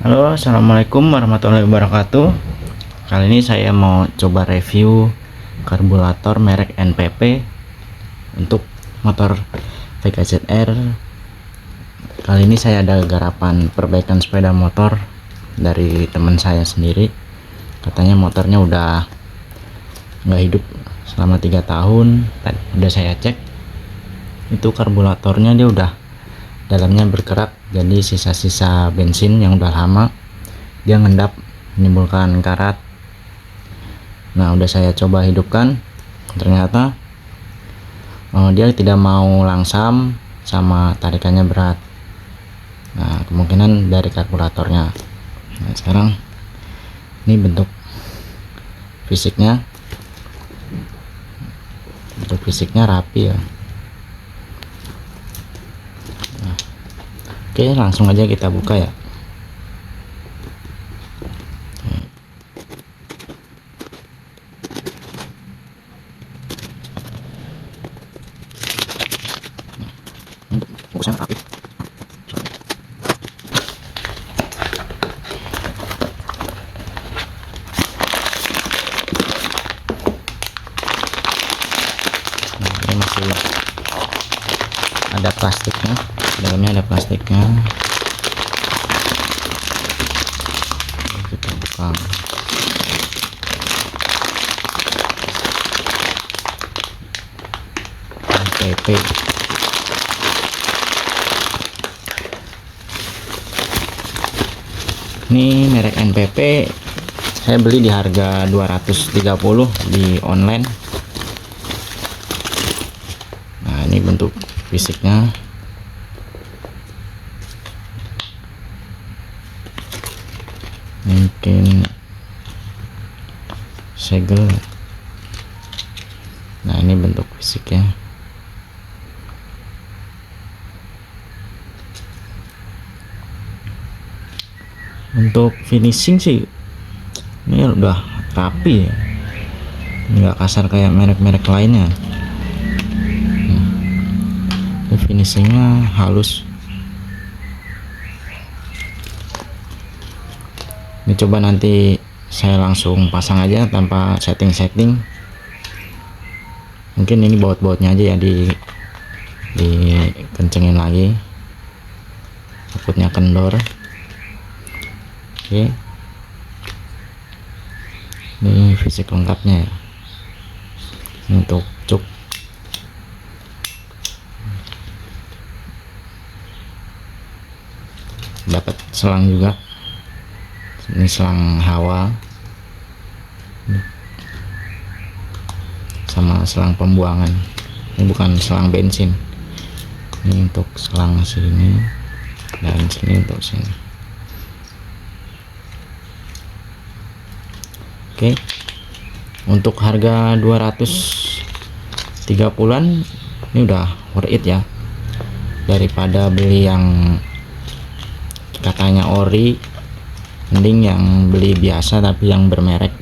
Halo, assalamualaikum warahmatullahi wabarakatuh. Kali ini saya mau coba review karburator merek NPP untuk motor VKZR. Kali ini saya ada garapan perbaikan sepeda motor dari teman saya sendiri. Katanya motornya udah nggak hidup selama 3 tahun. Udah saya cek, itu karburatornya dia udah dalamnya berkerak, jadi sisa-sisa bensin yang udah lama dia ngendap menimbulkan karat. Nah, udah saya coba hidupkan, ternyata dia tidak mau langsam sama tarikannya berat. Nah, kemungkinan dari karburatornya. Nah, sekarang ini bentuk fisiknya rapi ya. Oke, langsung aja kita buka ya. Bungkusnya rapi. Nah, ini masih ada plastiknya. Dalamnya ada plastiknya. Kita buka. NPP. Ini merek NPP. Saya beli di harga 230 di online. Nah, ini bentuk fisiknya. Mungkin segel. Nah, ini bentuk fisiknya. Untuk finishing sih ini udah rapi ya, nggak kasar kayak merek-merek lainnya. Ini finishingnya halus. Ini coba nanti saya langsung pasang aja tanpa setting. Mungkin ini baut-bautnya aja ya dikencengin lagi, takutnya kendor. Oke, ini fisik lengkapnya ya. Untuk cuk dapat selang juga. Ini selang hawa sama selang pembuangan. Ini bukan selang bensin, ini untuk selang sini dan sini untuk sini. Oke, untuk harga 230-an ini udah worth it ya, daripada beli yang katanya ori. Mending yang beli biasa tapi yang bermerek,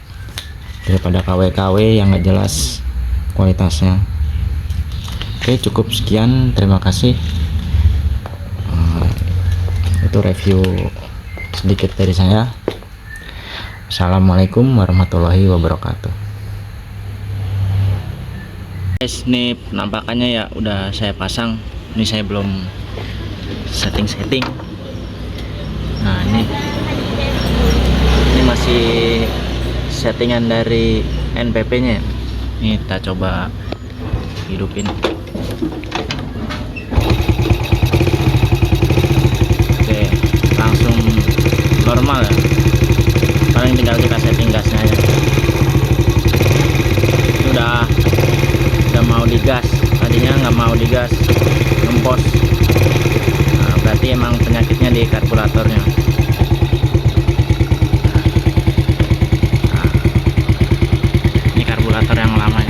daripada KW-KW yang nggak jelas kualitasnya. Oke, cukup sekian, terima kasih. Itu review sedikit dari saya. Assalamualaikum warahmatullahi wabarakatuh. Guys, ini penampakannya ya udah saya pasang. Ini saya belum setting. Nah, ini masih settingan dari NPP nya. Ini kita coba hidupin. Oke, langsung normal ya. Paling tinggal kita setting gasnya aja. Ini udah mau digas, tadinya nggak mau digas, ngempos. Nah, berarti emang penyakitnya di karburatornya. Nah, ini karburator yang lama ya.